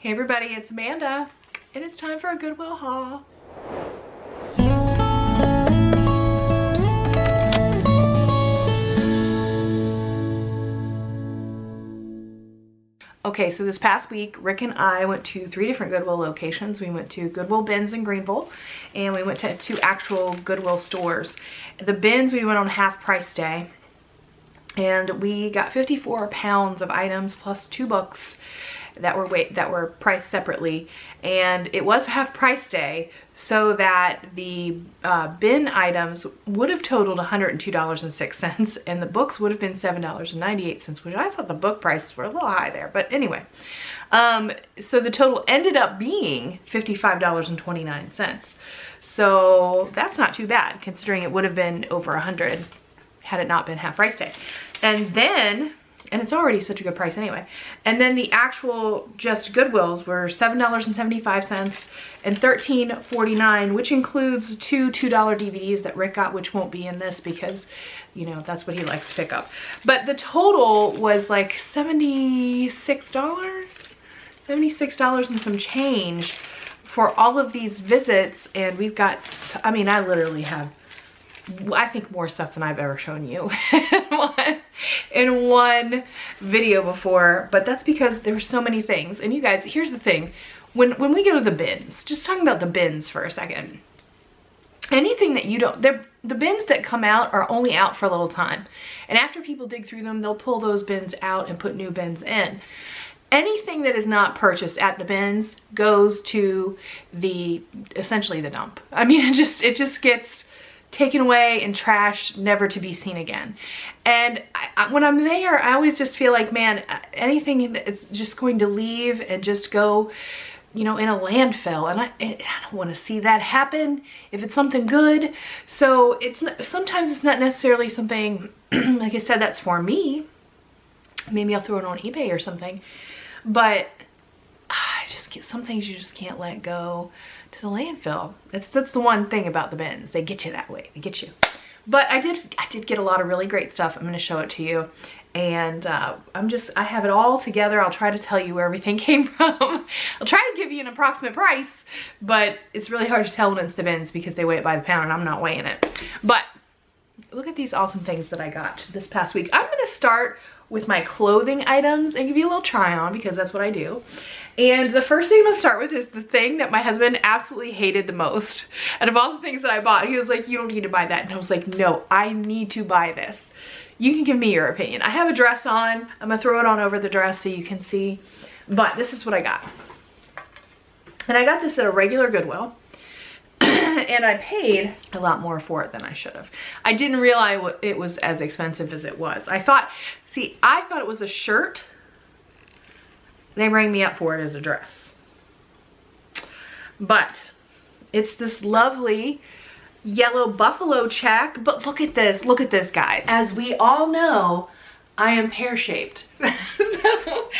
Hey everybody, it's Amanda, and it's time for a Goodwill haul. Okay, so this past week, Rick and I went to 3 different Goodwill locations. We went to Goodwill Bins in Greenville, and we went to 2 actual Goodwill stores. The bins, we went on half price day, and we got 54 pounds of items plus 2 books that were priced separately, and it was half price day, so that the bin items would have totaled $102.06, and the books would have been $7.98, which I thought the book prices were a little high there, but anyway. So the total ended up being $55.29. So that's not too bad, considering it would have been over 100 had it not been half price day. And it's already such a good price anyway. And then the actual just Goodwills were $7.75 and $13.49, which includes 2 $2 DVDs that Rick got, which won't be in this because, you know, that's what he likes to pick up. But the total was like $76 and some change for all of these visits. And we've got, I mean, I literally have, I think, more stuff than I've ever shown you in one video before, but that's because there were so many things. And you guys, here's the thing, when we go to the bins, just talking about the bins for a second, anything that you don't, the bins that come out are only out for a little time, and after people dig through them, they'll pull those bins out and put new bins in. Anything that is not purchased at the bins goes to essentially the dump. I mean, it just gets taken away and trashed, never to be seen again. And when I'm there, I always just feel like, man, anything that's just going to leave and just go, you know, in a landfill, and I don't want to see that happen if it's something good. So sometimes it's not necessarily something, like I said, that's for me. Maybe I'll throw it on eBay or something, but some things you just can't let go to the landfill. That's the one thing about the bins. They get you that way. They get you. But I did get a lot of really great stuff. I'm going to show it to you. And I have it all together. I'll try to tell you where everything came from. I'll try to give you an approximate price, but it's really hard to tell when it's the bins because they weigh it by the pound and I'm not weighing it. But look at these awesome things that I got this past week. I'm going to start with my clothing items and give you a little try on because that's what I do. And the first thing I'm gonna start with is the thing that my husband absolutely hated the most. Out of all the things that I bought, he was like, you don't need to buy that. And I was like, no, I need to buy this. You can give me your opinion. I have a dress on. I'm gonna throw it on over the dress so you can see. But this is what I got. And I got this at a regular Goodwill. And I paid a lot more for it than I should have. I didn't realize it was as expensive as it was. I thought it was a shirt. They rang me up for it as a dress. But it's this lovely yellow buffalo check. But look at this, guys. As we all know, I am pear-shaped. So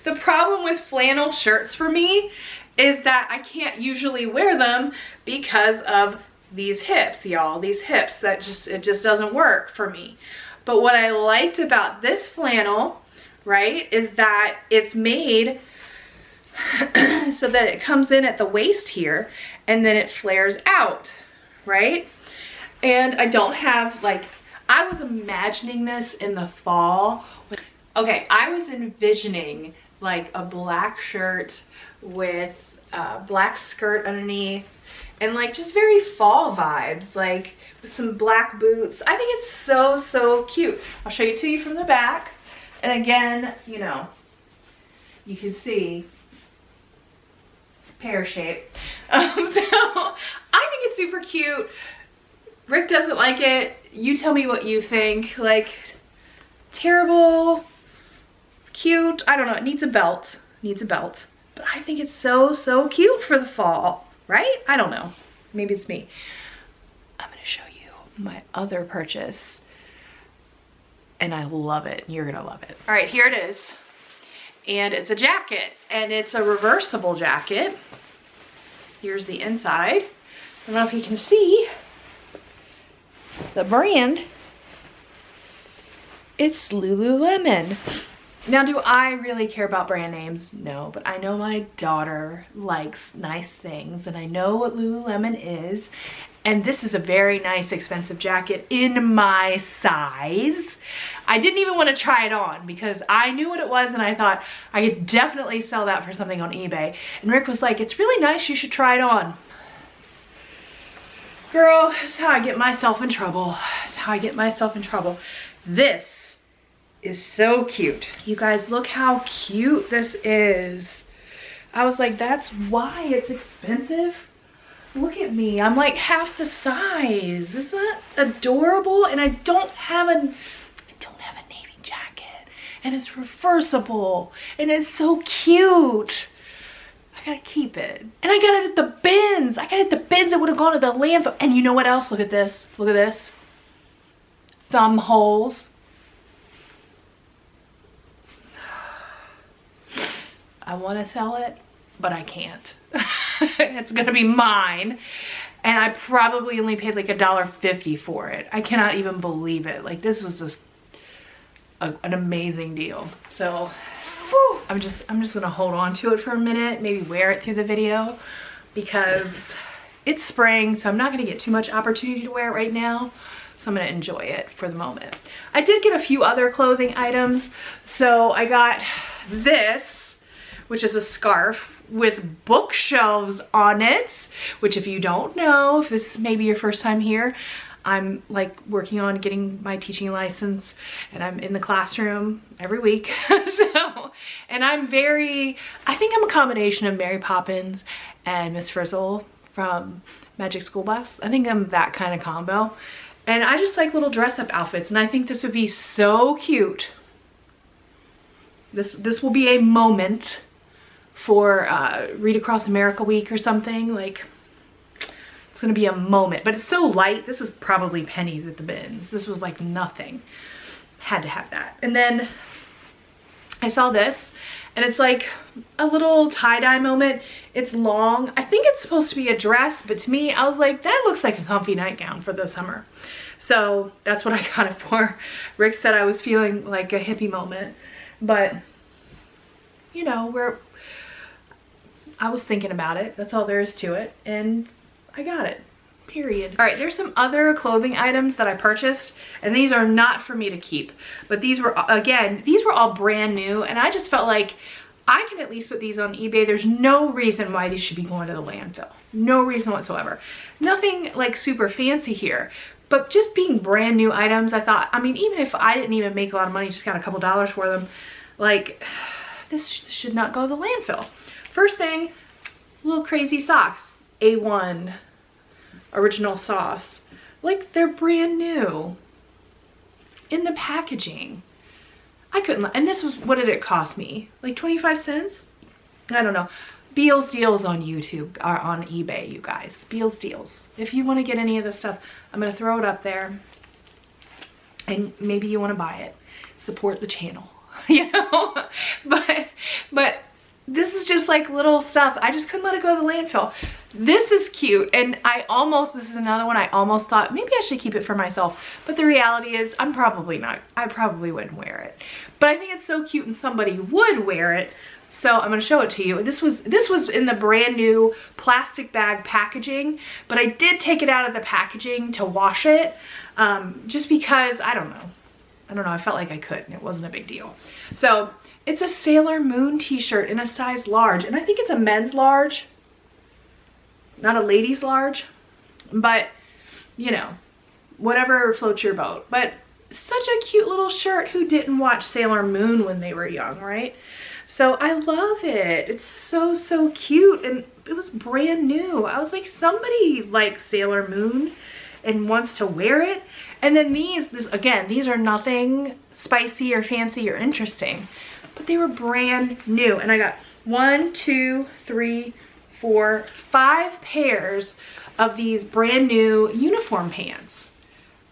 the problem with flannel shirts for me is that I can't usually wear them because of these hips, y'all. These hips, it just doesn't work for me. But what I liked about this flannel, right, is that it's made so that it comes in at the waist here and then it flares out, right? And I don't have, like, I was imagining this in the fall. Okay, I was envisioning like a black shirt with a black skirt underneath and like just very fall vibes, like with some black boots. I think it's so, so cute. I'll show it to you from the back. And again, you know, you can see pear shape. So I think it's super cute. Rick doesn't like it. You tell me what you think. Like, terrible, cute, I don't know, it needs a belt, but I think it's so, so cute for the fall, right? I don't know, maybe it's me. I'm gonna show you my other purchase, and I love it. You're gonna love it. All right, here it is, and it's a jacket, and it's a reversible jacket. Here's the inside. I don't know if you can see the brand. It's Lululemon. Now, do I really care about brand names? No, but I know my daughter likes nice things, and I know what Lululemon is. And this is a very nice, expensive jacket in my size. I didn't even want to try it on because I knew what it was, and I thought I could definitely sell that for something on eBay. And Rick was like, it's really nice, you should try it on. Girl, that's how I get myself in trouble. That's how I get myself in trouble. This is so cute. You guys, look how cute this is. I was like, that's why it's expensive. Look at me, I'm like half the size. Isn't that adorable? And I don't have a navy jacket, and it's reversible, and it's so cute. I gotta keep it. And I got it at the bins. I got it at the bins. It would have gone to the landfill. And you know what else? Look at this. Look at this. Thumb holes. I want to sell it, but I can't. It's gonna be mine, and I probably only paid like $1.50 for it. I cannot even believe it. Like, this was just an amazing deal. So whew, I'm just gonna hold on to it for a minute, maybe wear it through the video, because it's spring, so I'm not gonna get too much opportunity to wear it right now. So I'm gonna enjoy it for the moment. I did get a few other clothing items. So I got this, which is a scarf with bookshelves on it, which, if you don't know, if this may be your first time here, I'm like working on getting my teaching license, and I'm in the classroom every week. And I think I'm a combination of Mary Poppins and Miss Frizzle from Magic School Bus. I think I'm that kind of combo. And I just like little dress up outfits, and I think this would be so cute. This will be a moment for Read Across America Week or something. Like, it's gonna be a moment, but it's so light. This is probably pennies at the bins. This was like nothing. Had to have that. And then I saw this, and it's like a little tie-dye moment. It's long. I think it's supposed to be a dress, but to me, I was like, that looks like a comfy nightgown for the summer. So that's what I got it for. Rick said I was feeling like a hippie moment, but you know, I was thinking about it. That's all there is to it. And I got it, period. All right, there's some other clothing items that I purchased, and these are not for me to keep, but these were, again, these were all brand new, and I just felt like I can at least put these on eBay. There's no reason why these should be going to the landfill. No reason whatsoever. Nothing like super fancy here, but just being brand new items, I thought, I mean, even if I didn't even make a lot of money, just got a couple dollars for them, like, this should not go to the landfill. First thing, little crazy socks. A1 original sauce. Like, they're brand new in the packaging. I couldn't, and this was, what did it cost me? Like 25 cents? I don't know. Bealles deals on YouTube, or on eBay, you guys. Bealles deals. If you want to get any of this stuff, I'm going to throw it up there, and maybe you want to buy it. Support the channel, you know? But this is just like little stuff. I just couldn't let it go to the landfill. This is cute, and this is another one I almost thought maybe I should keep it for myself, but the reality is I probably wouldn't wear it. But I think it's so cute and somebody would wear it, so I'm gonna show it to you. This was in the brand new plastic bag packaging, but I did take it out of the packaging to wash it, just because, I don't know, I felt like I could, and it wasn't a big deal. So it's a Sailor Moon t-shirt in a size large, and I think it's a men's large, not a ladies large, but you know, whatever floats your boat. But such a cute little shirt. Who didn't watch Sailor Moon when they were young, right? So I love it. It's so, so cute, and it was brand new. I was like, somebody likes Sailor Moon and wants to wear it. And then these are nothing spicy or fancy or interesting, but they were brand new. And I got 5 pairs of these brand new uniform pants,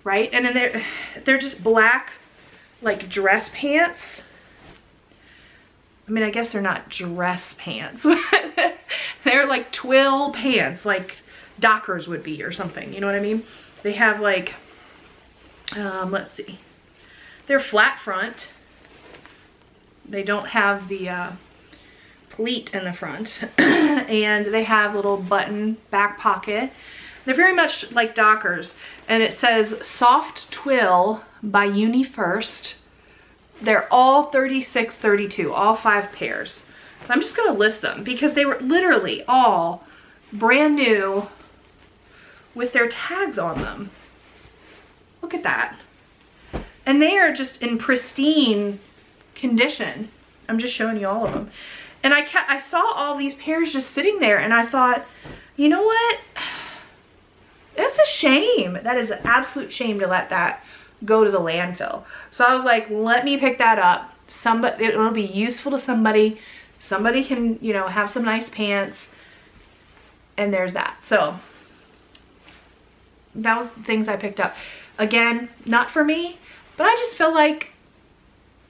right? And then they're just black, like dress pants. I mean, I guess they're not dress pants. They're like twill pants, like Dockers would be or something, you know what I mean? They have like, let's see, they're flat front, They don't have the pleat in the front. And they have a little button back pocket. They're very much like Dockers. And it says Soft Twill by Uni First. They're all $36.32, all 5 pairs. I'm just gonna list them because they were literally all brand new with their tags on them. Look at that. And they are just in pristine condition. I'm just showing you all of them. And I saw all these pairs just sitting there and I thought, you know what? That's a shame. That is an absolute shame to let that go to the landfill. So I was like, let me pick that up. It'll be useful to somebody. Somebody can, you know, have some nice pants. And there's that. So that was the things I picked up. Again, not for me, but I just felt like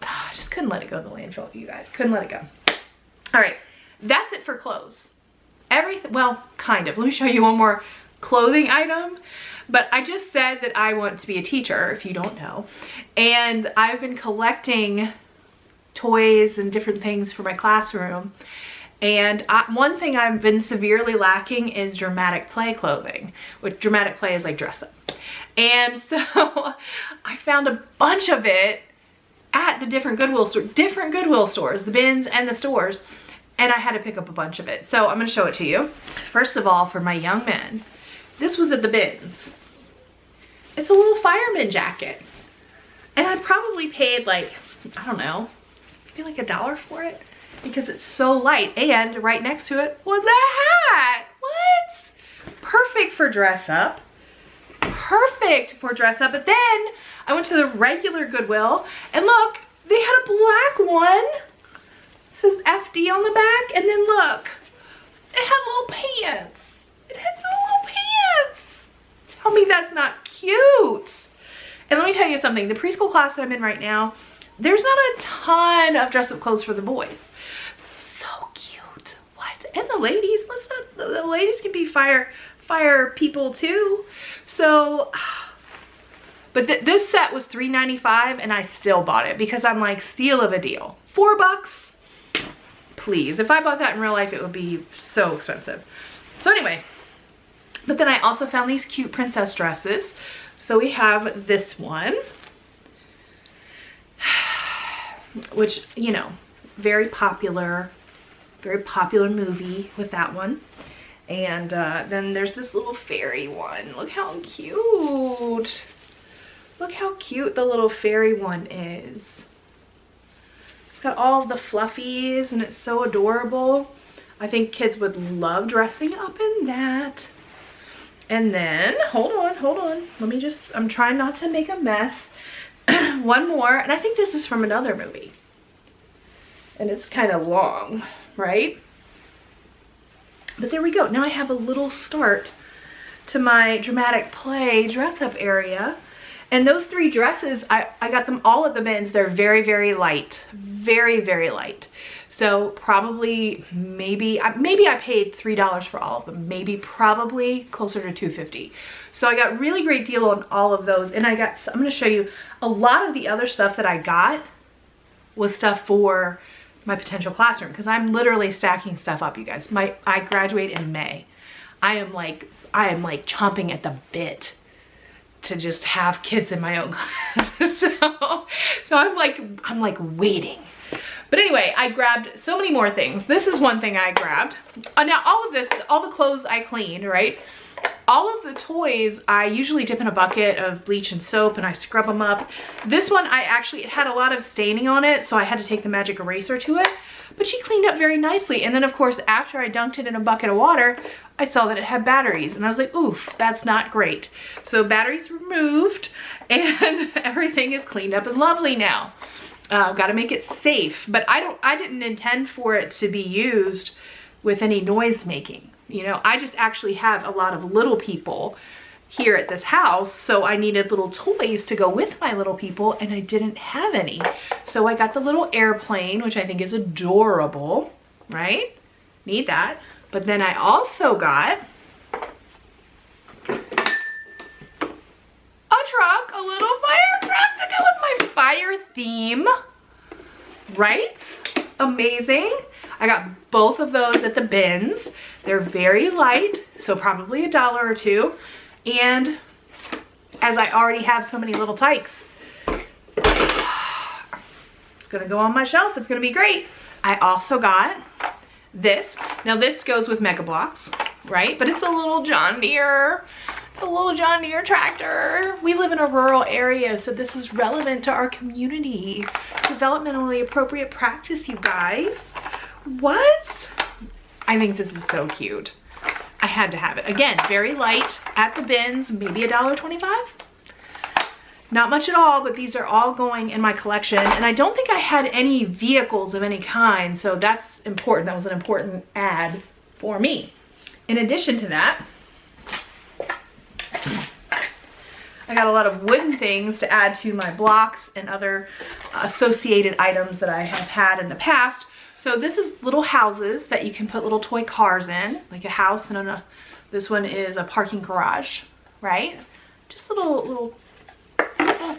I just couldn't let it go to the landfill, you guys. Couldn't let it go. All right, that's it for clothes. Everything, well, kind of. Let me show you one more clothing item. But I just said that I want to be a teacher, if you don't know. And I've been collecting toys and different things for my classroom. And one thing I've been severely lacking is dramatic play clothing, which dramatic play is like dress up. And so I found a bunch of it at the different Goodwill stores, the bins and the stores. And I had to pick up a bunch of it. So I'm gonna show it to you. First of all, for my young men, this was at the bins. It's a little fireman jacket. And I probably paid like, I don't know, maybe like $1 for it because it's so light. And right next to it was a hat. What? Perfect for dress up. Perfect for dress up. But then I went to the regular Goodwill and look, they had a black one. It says FD on the back. And then look, it had little pants. It had some little pants. Tell me that's not cute. And let me tell you something, the preschool class that I'm in right now, there's not a ton of dress up clothes for the boys. So cute. What? And the ladies, the ladies can be fire people too. So, but this set was $3.95 and I still bought it because I'm like, steal of a deal. $4, please. If I bought that in real life, it would be so expensive. So anyway, but then I also found these cute princess dresses. So we have this one, which, you know, very popular movie with that one. And then there's this little fairy one. Look how cute. Look how cute the little fairy one is. It's got all the fluffies and it's so adorable. I think kids would love dressing up in that. And then, hold on. I'm trying not to make a mess. One more, and I think this is from another movie. And it's kind of long, right? But there we go. Now I have a little start to my dramatic play dress up area. And those 3 dresses, I got them all at the bins. They're very, very light. Very, very light. So probably, maybe I paid $3 for all of them. Probably closer to $2.50. So I got a really great deal on all of those. And I'm gonna show you a lot of the other stuff that I got was stuff for my potential classroom. Because I'm literally stacking stuff up, you guys. I graduate in May. I am like chomping at the bit to just have kids in my own class. so I'm like waiting. But anyway, I grabbed so many more things. This is one thing I grabbed. Now all of this, all the clothes I cleaned, right? All of the toys, I usually dip in a bucket of bleach and soap and I scrub them up. This one, it had a lot of staining on it, so I had to take the magic eraser to it. But she cleaned up very nicely. And then of course, after I dunked it in a bucket of water, I saw that it had batteries. And I was like, oof, that's not great. So batteries removed and everything is cleaned up and lovely now. Got to make it safe. But I didn't intend for it to be used with any noise making. You know, I just actually have a lot of little people here at this house, so I needed little toys to go with my little people and I didn't have any. So I got the little airplane, which I think is adorable, right? Need that. But then I also got a truck, a little fire truck to go with my fire theme. Right? Amazing. I got both of those at the bins. They're very light, so probably $1 or $2. And as I already have so many little tykes, it's gonna go on my shelf. It's gonna be great. I also got this. Now this goes with Mega Blocks, right? But it's a little John Deere. It's a little John Deere tractor. We live in a rural area, so this is relevant to our community. Developmentally appropriate practice, you guys. What? I think this is so cute. I had to have it. Again, very light at the bins, maybe $1.25. Not much at all, but these are all going in my collection. And I don't think I had any vehicles of any kind, so that's important. That was an important add for me. In addition to that, I got a lot of wooden things to add to my blocks and other associated items that I have had in the past. So this is little houses that you can put little toy cars in, like a house, and this one is a parking garage, right? Just little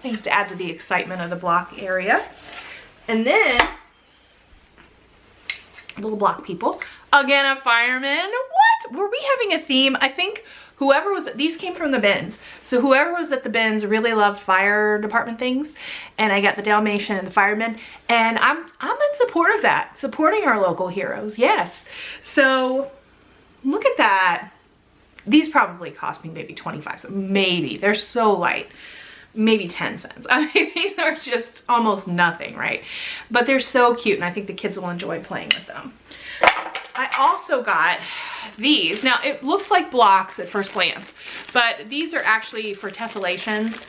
things to add to the excitement of the block area. And then little block people. Again, a fireman. What? Were we having a theme? I think whoever was, these came from the bins. So whoever was at the bins really loved fire department things. And I got the Dalmatian and the firemen. And I'm in support of that. Supporting our local heroes, yes. So look at that. These probably cost me maybe 25 cents. Maybe. They're so light. Maybe 10 cents. I mean, these are just almost nothing, right? But they're so cute, and I think the kids will enjoy playing with them. I also got these. Now, it looks like blocks at first glance, but these are actually for tessellations.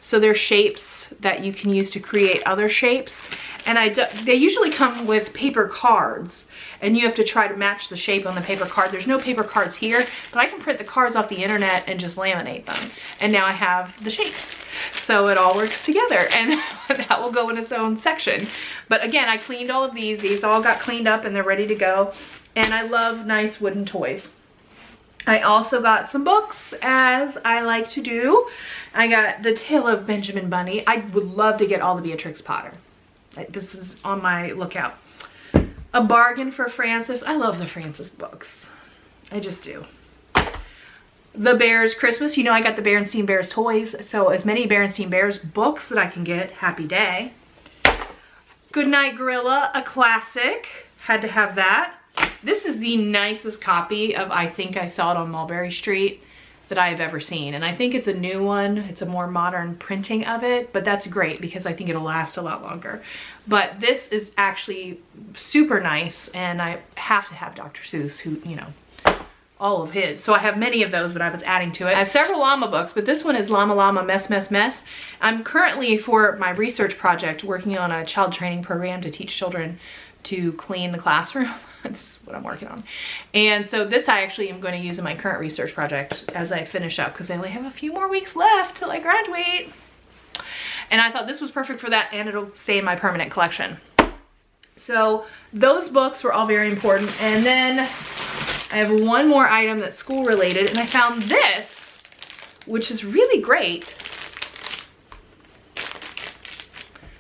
So they're shapes that you can use to create other shapes. And they usually come with paper cards, and you have to try to match the shape on the paper card. There's no paper cards here, but I can print the cards off the internet and just laminate them. And now I have the shapes. So it all works together, and that will go in its own section. But again, I cleaned all of these. These all got cleaned up and they're ready to go. And I love nice wooden toys. I also got some books, as I like to do. I got The Tale of Benjamin Bunny. I would love to get all the Beatrix Potter. This is on my lookout. A Bargain for Frances. I love the Frances books. I just do. The Bears Christmas. You know I got the Berenstain Bears toys. So as many Berenstain Bears books that I can get. Happy day. Goodnight Gorilla. A classic. Had to have that. This is the nicest copy of I Think I Saw It on Mulberry Street that I have ever seen. And I think it's a new one. It's a more modern printing of it, but that's great because I think it'll last a lot longer. But this is actually super nice, and I have to have Dr. Seuss, who, you know, all of his. So I have many of those, but I was adding to it. I have several llama books, but this one is Llama Llama Mess Mess Mess. I'm currently, for my research project, working on a child training program to teach children to clean the classroom. That's what I'm working on. And so this I actually am going to use in my current research project as I finish up, because I only have a few more weeks left till I graduate. And I thought this was perfect for that, and it'll stay in my permanent collection. So those books were all very important. And then I have one more item that's school related, and I found this, which is really great.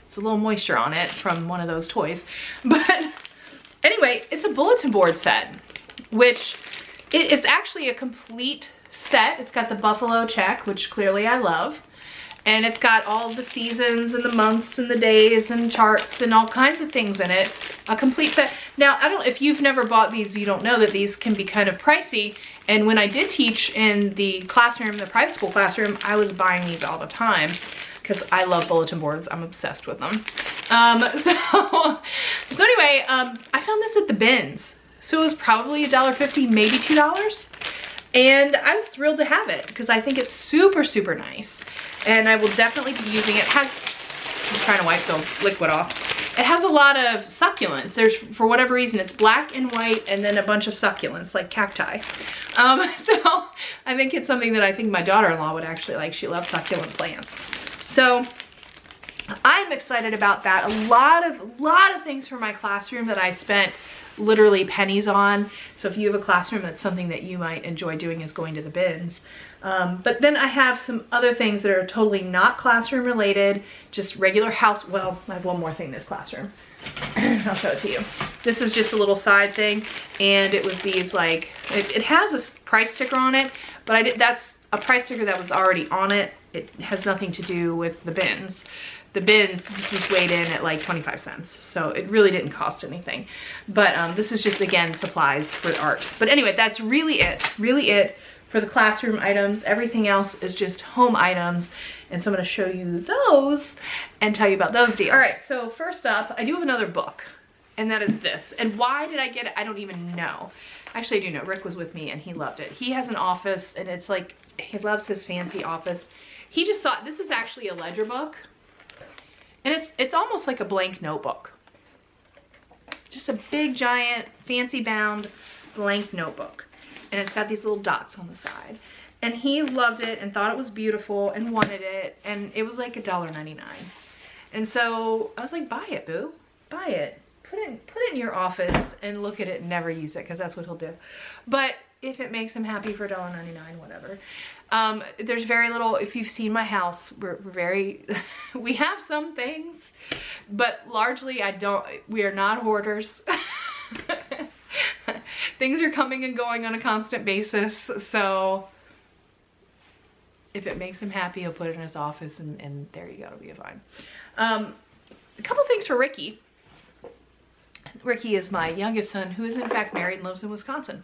It's a little moisture on it from one of those toys. But anyway, it's a bulletin board set, which it is actually a complete set. It's got the buffalo check, which clearly I love. And it's got all the seasons and the months and the days and charts and all kinds of things in it. A complete set. Now, if you've never bought these, you don't know that these can be kind of pricey. And when I did teach in the classroom, the private school classroom, I was buying these all the time because I love bulletin boards. I'm obsessed with them. So anyway, I found this at the bins. So it was probably $1.50, maybe $2. And I was thrilled to have it because I think it's super, super nice. And I will definitely be using it. It has, I'm trying to wipe the liquid off. It has a lot of succulents. There's, for whatever reason, it's black and white and then a bunch of succulents, like cacti. So I think it's something that I think my daughter-in-law would actually like. She loves succulent plants. So I'm excited about that. A lot of things for my classroom that I spent literally pennies on. So if you have a classroom, that's something that you might enjoy doing, is going to the bins. But then I have some other things that are totally not classroom related, just regular house. Well, I have one more thing in this classroom. I'll show it to you. This is just a little side thing, and it was these like, it has a price sticker on it, but that's a price sticker that was already on it. It has nothing to do with the bins. The bins, this was weighed in at like 25 cents, so it really didn't cost anything. But this is just, again, supplies for art. But anyway, that's really it for the classroom items. Everything else is just home items, and so I'm going to show you those and tell you about those deals. All right, so first up, I do have another book, and that is this. And why did I get it? I don't even know. Actually, I do know. Rick was with me, and he loved it. He has an office, and it's like, he loves his fancy office. He just thought this is actually a ledger book. And it's almost like a blank notebook. Just a big, giant, fancy bound blank notebook. And it's got these little dots on the side. And he loved it and thought it was beautiful and wanted it. And it was like $1.99. And so I was like, buy it, boo. Buy it. Put it in your office and look at it and never use it, because that's what he'll do. But if it makes him happy for $1.99, whatever. There's very little, if you've seen my house, we're very, we have some things, but largely we are not hoarders. Things are coming and going on a constant basis, so if it makes him happy, he'll put it in his office, and there you go, it'll be fine. A couple things for Ricky. Ricky is my youngest son, who is in fact married and lives in Wisconsin.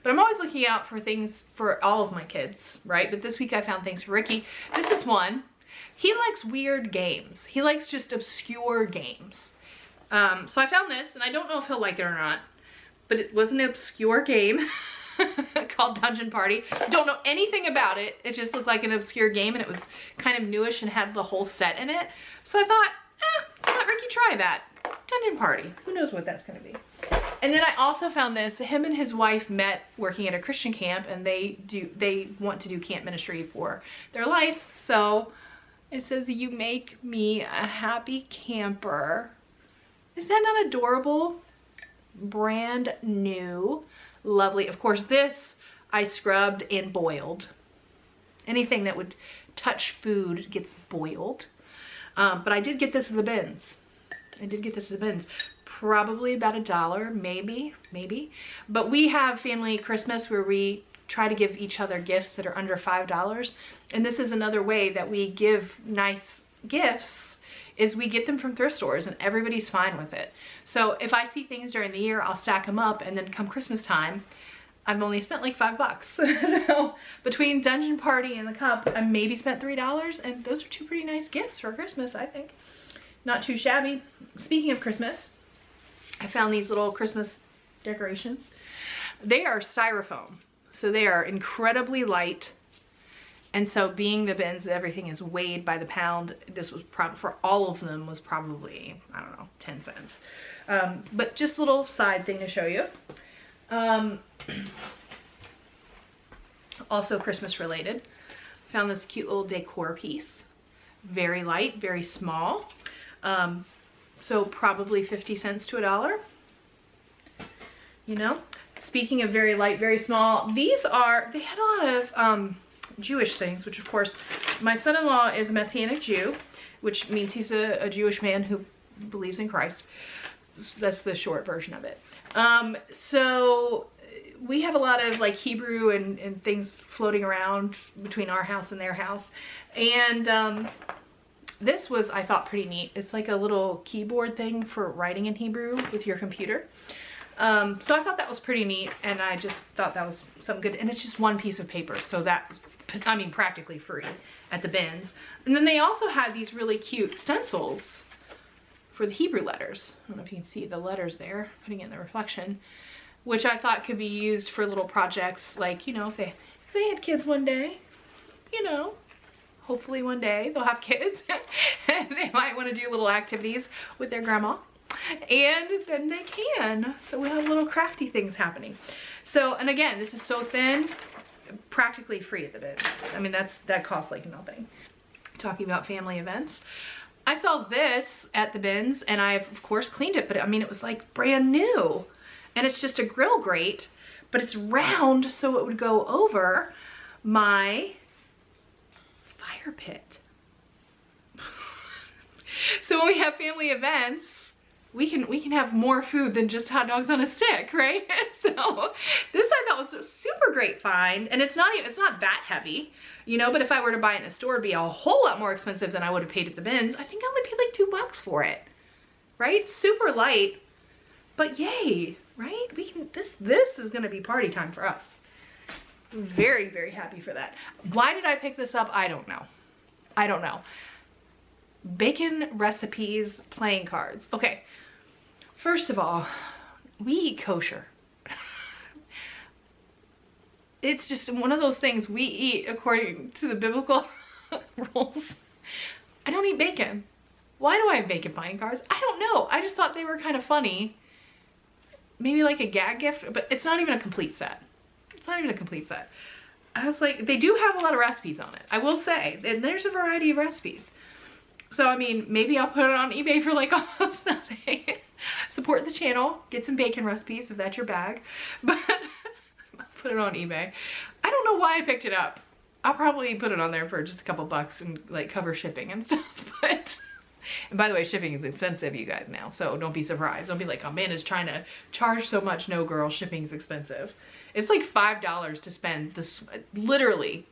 But I'm always looking out for things for all of my kids, right? But this week I found things for Ricky. This is one. He likes weird games. He likes just obscure games. So I found this, and I don't know if he'll like it or not, but it was an obscure game called Dungeon Party. Don't know anything about it. It just looked like an obscure game, and it was kind of newish and had the whole set in it. So I thought, I'll let Ricky try that. Dungeon Party. Who knows what that's going to be. And then I also found this. Him and his wife met working at a Christian camp, and they want to do camp ministry for their life. So it says, "You make me a happy camper." Is that not adorable? Brand new. Lovely. Of course, this I scrubbed and boiled. Anything that would touch food gets boiled. But I did get this in the bins. Probably about $1, maybe. But we have family Christmas where we try to give each other gifts that are under $5. And this is another way that we give nice gifts, is we get them from thrift stores, and everybody's fine with it. So if I see things during the year, I'll stack them up, and then come Christmas time, I've only spent like $5. So between Dungeon Party and the cup, I maybe spent $3, and those are two pretty nice gifts for Christmas, I think. Not too shabby. Speaking of Christmas, I found these little Christmas decorations. They are styrofoam, so they are incredibly light. And so being the bins, everything is weighed by the pound. This was probably, for all of them, was probably, I don't know, 10 cents. But just a little side thing to show you. Also Christmas related. Found this cute little decor piece. Very light, very small. So probably 50 cents to $1. You know, speaking of very light, very small, these are, they had a lot of Jewish things, which of course, my son-in-law is a Messianic Jew, which means he's a Jewish man who believes in Christ. That's the short version of it. So we have a lot of like Hebrew and things floating around between our house and their house. And this was, I thought, pretty neat. It's like a little keyboard thing for writing in Hebrew with your computer. So I thought that was pretty neat, and I just thought that was something good. And it's just one piece of paper, so that was, I mean, practically free at the bins. And then they also had these really cute stencils for the Hebrew letters. I don't know if you can see the letters there, putting it in the reflection, which I thought could be used for little projects, like, you know, if they had kids one day, you know, hopefully one day they'll have kids. They might want to do little activities with their grandma, and then they can. So we have little crafty things happening. So, and again, this is so thin, practically free at the bins. I mean, that costs like nothing. Talking about family events, I saw this at the bins, and I of course cleaned it, but I mean, it was like brand new. And it's just a grill grate, but it's round, so it would go over my fire pit. So when we have family events, we can have more food than just hot dogs on a stick, right? So this I thought was a super great find, and it's not that heavy, you know, but if I were to buy it in a store, it'd be a whole lot more expensive than I would have paid at the bins. I think I only paid like $2 for it, right? Super light, but yay, right? We can, this is gonna be party time for us. Very, very happy for that. Why did I pick this up? I don't know. I don't know. Bacon recipes playing cards. Okay, first of all, we eat kosher. It's just one of those things we eat according to the biblical rules. I don't eat bacon. Why do I have bacon playing cards? I don't know. I just thought they were kind of funny. Maybe like a gag gift, but it's not even a complete set. It's not even a complete set. I was like, they do have a lot of recipes on it, I will say, and there's a variety of recipes. So, I mean, maybe I'll put it on eBay for like almost nothing. Support the channel, get some bacon recipes if that's your bag, but I'll put it on eBay. I don't know why I picked it up. I'll probably put it on there for just a couple bucks and like cover shipping and stuff, but, and by the way, shipping is expensive, you guys, now, so don't be surprised. Don't be like, oh man, it's trying to charge so much. No, girl, shipping's expensive. It's like $5 to spend this, literally.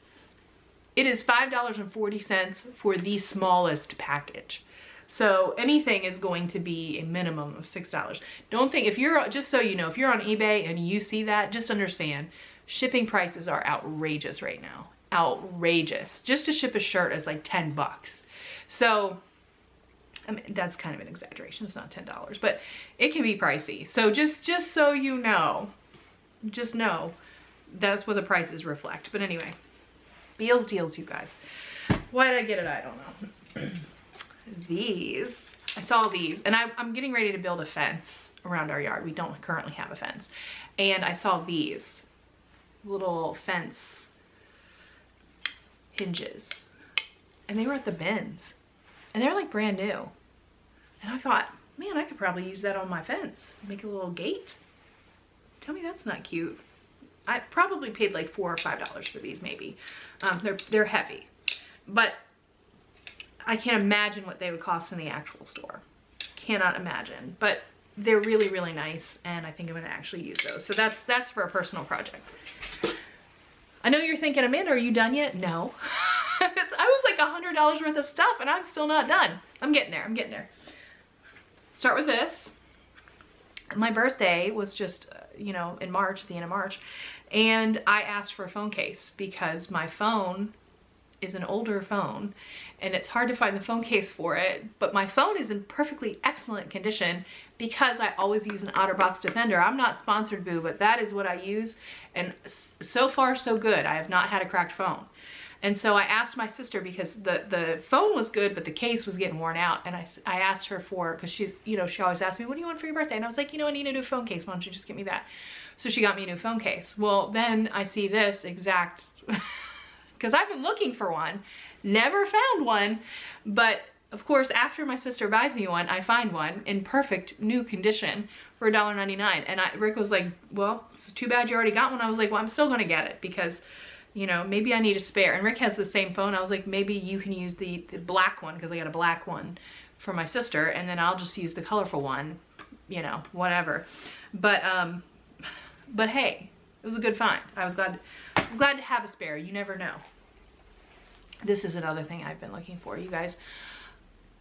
It is $5.40 for the smallest package. So anything is going to be a minimum of $6. Don't think, if you're, just so you know, if you're on eBay and you see that, just understand, shipping prices are outrageous right now. Outrageous. Just to ship a shirt is like 10 bucks. So, I mean, that's kind of an exaggeration. It's not $10, but it can be pricey. So just so you know, just know that's what the prices reflect. But anyway, Bealles deals, you guys. Why did I get it? I don't know. These, I saw these, and I'm getting ready to build a fence around our yard. We don't currently have a fence. And I saw these little fence hinges, and they were at the bins, and they're like brand new. And I thought, man, I could probably use that on my fence. Make a little gate. Tell me that's not cute. I probably paid like $4 or $5 for these, maybe. They're heavy, but I can't imagine what they would cost in the actual store. Cannot imagine, but they're really, really nice, and I think I'm gonna actually use those. So that's for a personal project. I know you're thinking, Amanda, are you done yet? No. I was like $100 worth of stuff, and I'm still not done. I'm getting there, I'm getting there. Start with this. My birthday was just, you know, in March, at the end of March, and I asked for a phone case because my phone is an older phone and it's hard to find the phone case for it, but my phone is in perfectly excellent condition because I always use an OtterBox Defender. I'm not sponsored, boo, but that is what I use, and so far so good. I have not had a cracked phone. And so I asked my sister, because the phone was good, but the case was getting worn out. And I asked her for, because she's, you know, she always asks me, what do you want for your birthday? And I was like, you know, I need a new phone case. Why don't you just get me that? So she got me a new phone case. Well, then I see this exact, because I've been looking for one, never found one. But of course, after my sister buys me one, I find one in perfect new condition for $1.99. And Rick was like, well, it's too bad you already got one. I was like, well, I'm still gonna get it because, you know, maybe I need a spare. And Rick has the same phone. I was like, maybe you can use the black one, because I got a black one for my sister, and then I'll just use the colorful one, you know, whatever. But hey, it was a good find. I'm glad to have a spare. You never know. This is another thing I've been looking for, you guys.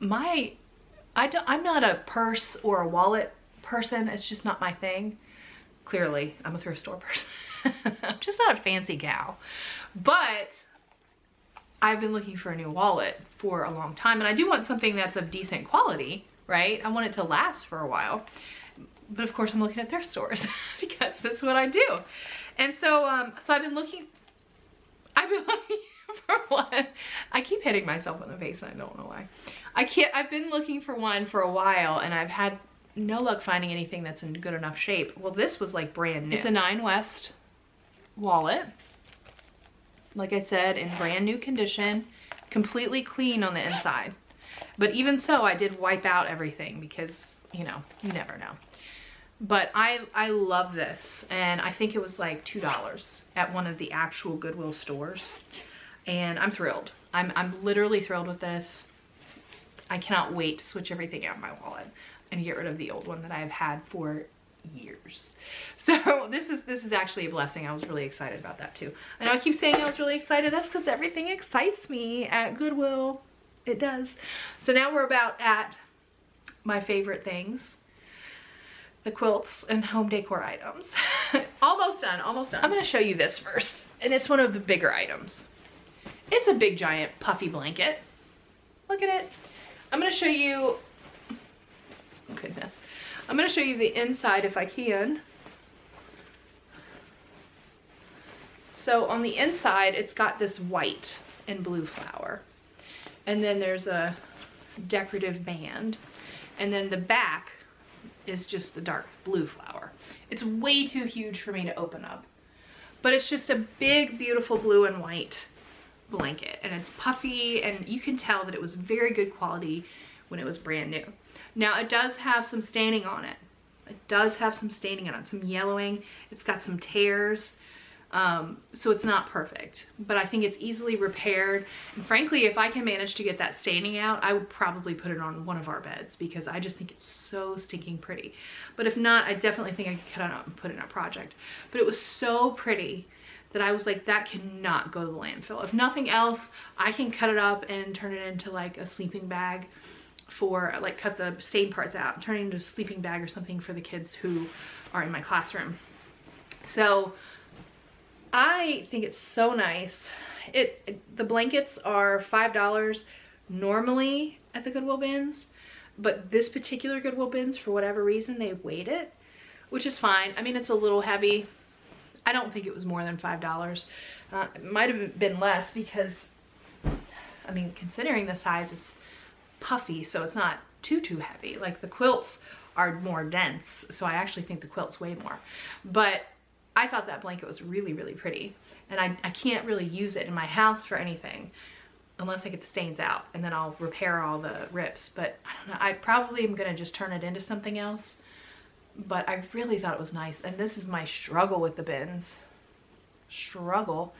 I'm not a purse or a wallet person. It's just not my thing. Clearly, I'm a thrift store person. I'm just not a fancy gal, but I've been looking for a new wallet for a long time, and I do want something that's of decent quality, right? I want it to last for a while, but of course I'm looking at thrift stores because that's what I do. And so so I've been looking for one. I keep hitting myself in the face and I don't know why. I've been looking for one for a while, and I've had no luck finding anything that's in good enough shape. Well, this was like brand new. It's a 9 West wallet, like I said, in brand new condition, completely clean on the inside. But even so, I did wipe out everything because, you know, you never know. But I love this, and I think it was like $2 at one of the actual Goodwill stores, and I'm thrilled. I'm literally thrilled with this. I cannot wait to switch everything out of my wallet and get rid of the old one that I've had for years. So this is actually a blessing. I was really excited about that too. I know I keep saying I was really excited. That's because everything excites me at Goodwill. It does. So now we're about at my favorite things. The quilts and home decor items. Almost done, almost done. I'm gonna show you this first. And it's one of the bigger items. It's a big giant puffy blanket. Look at it. I'm gonna show you, goodness. I'm gonna show you the inside if I can. So on the inside, it's got this white and blue flower. And then there's a decorative band. And then the back is just the dark blue flower. It's way too huge for me to open up. But it's just a big, beautiful blue and white blanket, and it's puffy, and you can tell that it was very good quality when it was brand new. Now it does have some staining on it. It does have some staining on it, some yellowing. It's got some tears, so it's not perfect, but I think it's easily repaired. And frankly, if I can manage to get that staining out, I would probably put it on one of our beds because I just think it's so stinking pretty. But if not, I definitely think I could cut it out and put it in a project. But it was so pretty that I was like, that cannot go to the landfill. If nothing else, I can cut it up and turn it into like a sleeping bag for, like, cut the stained parts out and turn it into a sleeping bag or something for the kids who are in my classroom. So I think it's so nice. The blankets are $5 normally at the Goodwill bins, but this particular Goodwill bins, for whatever reason, they weighed it, which is fine. I mean, it's a little heavy. I don't think it was more than $5. It might have been less because, I mean, considering the size, it's puffy, so it's not too heavy. Like the quilts are more dense, so I actually think the quilts weigh more. But I thought that blanket was really, really pretty. And I can't really use it in my house for anything unless I get the stains out, and then I'll repair all the rips. But I don't know, I probably am gonna just turn it into something else. But I really thought it was nice. And this is my struggle with the bins. Struggle.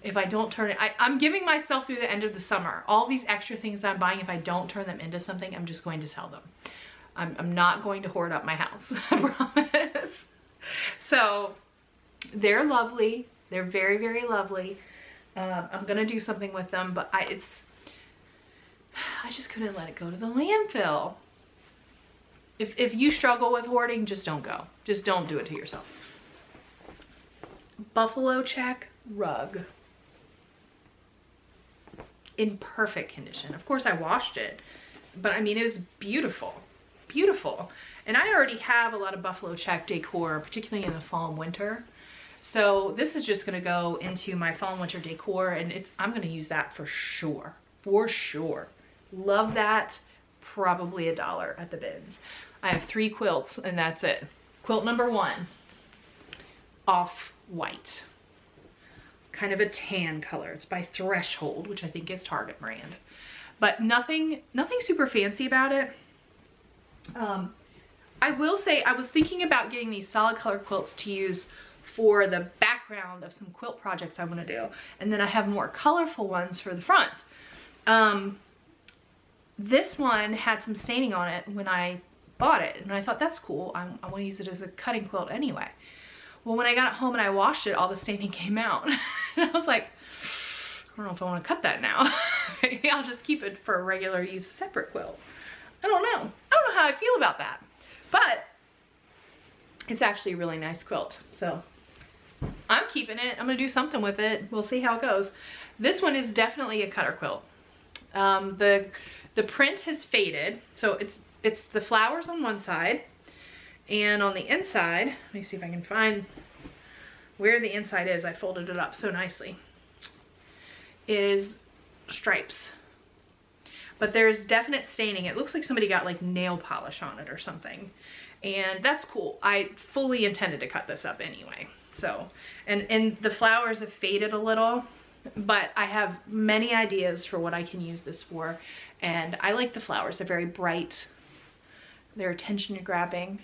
If I don't turn it, I'm giving myself through the end of the summer. All these extra things I'm buying, if I don't turn them into something, I'm just going to sell them. I'm not going to hoard up my house, I promise. So they're lovely. They're very, very lovely. I'm gonna do something with them, but I just couldn't let it go to the landfill. If you struggle with hoarding, just don't go. Just don't do it to yourself. Buffalo check rug. In perfect condition. Of course I washed it, but I mean, it was beautiful. Beautiful. And I already have a lot of buffalo check decor, particularly in the fall and winter. So this is just gonna go into my fall and winter decor, and I'm gonna use that for sure. For sure. Love that. Probably $1 at the bins. I have 3 quilts and that's it. Quilt number 1, off-white. Kind of a tan color. It's by Threshold, which I think is Target brand. But nothing super fancy about it. I will say I was thinking about getting these solid color quilts to use for the background of some quilt projects I want to do. And then I have more colorful ones for the front. This one had some staining on it when I bought it, and I thought, that's cool. I want to use it as a cutting quilt anyway. Well, when I got it home and I washed it, all the staining came out. And I was like, I don't know if I want to cut that now. Maybe I'll just keep it for a regular use separate quilt. I don't know. I don't know how I feel about that. But it's actually a really nice quilt. So I'm keeping it. I'm going to do something with it. We'll see how it goes. This one is definitely a cutter quilt. The print has faded, so it's the flowers on one side, and on the inside, let me see if I can find where the inside is. I folded it up so nicely. Is stripes, but there's definite staining. It looks like somebody got like nail polish on it or something, and that's cool. I fully intended to cut this up anyway. So, and the flowers have faded a little, but I have many ideas for what I can use this for. And I like the flowers. They're very bright. They're attention grabbing.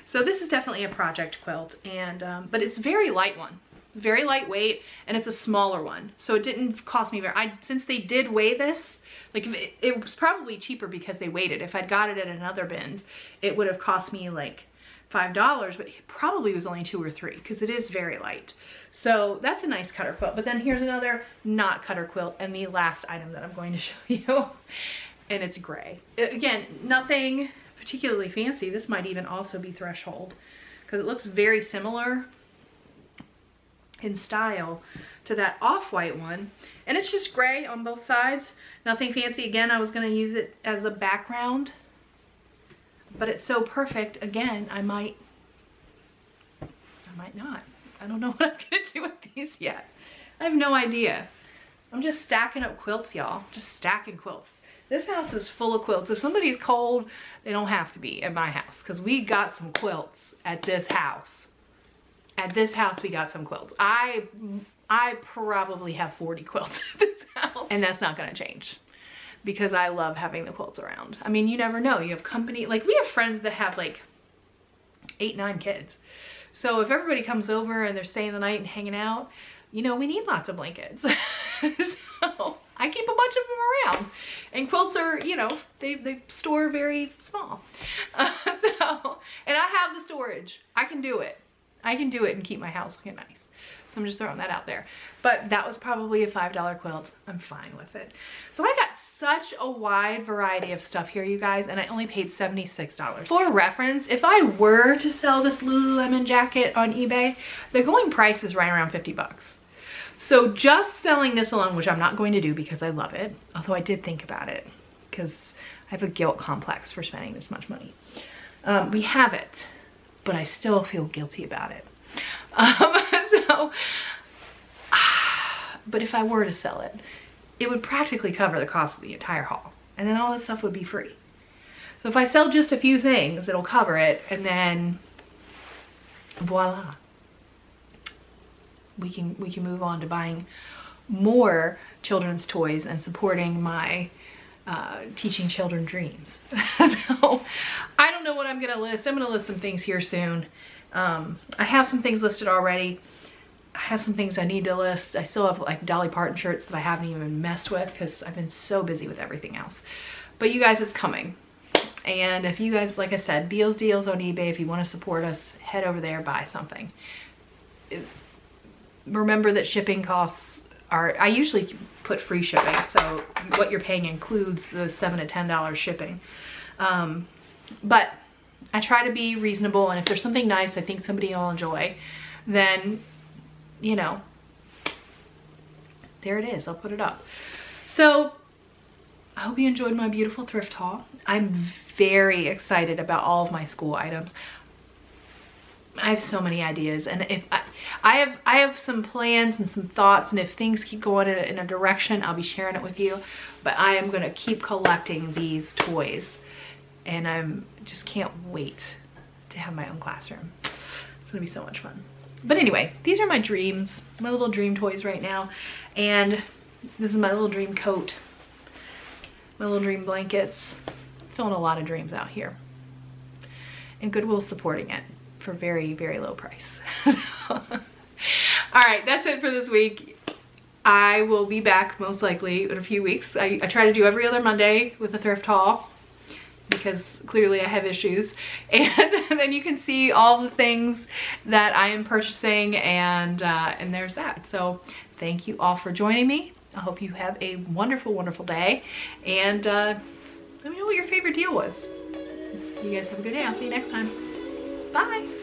So this is definitely a project quilt, and but it's a very light one. very lightweight, and it's a smaller one. So it didn't cost me very, since they did weigh this, like it was probably cheaper because they weighed it. If I'd got it at another bins, it would have cost me like $5, but it probably was only $2 or $3 because it is very light. So that's a nice cutter quilt. But then here's another not cutter quilt, and the last item that I'm going to show you, and it's gray. Again, nothing particularly fancy. This might even also be Threshold because it looks very similar in style to that off-white one, and it's just gray on both sides. Nothing fancy. Again, I was going to use it as a background, but it's so perfect. Again, I might not. I don't know what I'm gonna do with these yet. I have no idea. I'm just stacking up quilts, y'all. Just stacking quilts. This house is full of quilts. If somebody's cold, they don't have to be at my house, because we got some quilts at this house. At this house, we got some quilts. I probably have 40 quilts at this house, and that's not gonna change because I love having the quilts around. I mean, you never know. You have company. Like, we have friends that have like 8, 9 kids. So if everybody comes over and they're staying the night and hanging out, you know, we need lots of blankets. So I keep a bunch of them around. And quilts are, you know, they store very small. And I have the storage. I can do it. I can do it and keep my house looking nice. So I'm just throwing that out there. But that was probably a $5 quilt. I'm fine with it. So I got such a wide variety of stuff here, you guys, and I only paid $76. For reference, if I were to sell this Lululemon jacket on eBay, the going price is right around 50 bucks. So just selling this alone, which I'm not going to do because I love it, although I did think about it because I have a guilt complex for spending this much money. We have it, but I still feel guilty about it. But if I were to sell it, it would practically cover the cost of the entire haul, and then all this stuff would be free. So if I sell just a few things, it'll cover it, and then voila, we can move on to buying more children's toys and supporting my teaching children dreams. So I don't know what I'm gonna list. I'm gonna list some things here soon. I have some things listed already. I have some things I need to list. I still have like Dolly Parton shirts that I haven't even messed with because I've been so busy with everything else. But you guys, it's coming. And if you guys, like I said, Bealles deals on eBay, if you want to support us, head over there, buy something. Remember that shipping costs are, I usually put free shipping, so what you're paying includes the $7 to $10 shipping. But I try to be reasonable, and if there's something nice I think somebody will enjoy, then, you know, there it is. I'll put it up. So I hope you enjoyed my beautiful thrift haul. I'm very excited about all of my school items. I have so many ideas, and if I have some plans and some thoughts, and if things keep going in a direction, I'll be sharing it with you. But I am going to keep collecting these toys, and I'm just can't wait to have my own classroom. It's gonna be so much fun. But anyway, these are my dreams, my little dream toys right now, and this is my little dream coat, my little dream blankets. Filling a lot of dreams out here, and Goodwill's supporting it for very, very low price. All right, that's it for this week. I will be back most likely in a few weeks. I try to do every other Monday with a thrift haul because clearly I have issues, and then you can see all the things that I am purchasing, and there's that. So thank you all for joining me. I hope you have a wonderful, wonderful day, and let me know what your favorite deal was. You guys have a good day. I'll see you next time. Bye.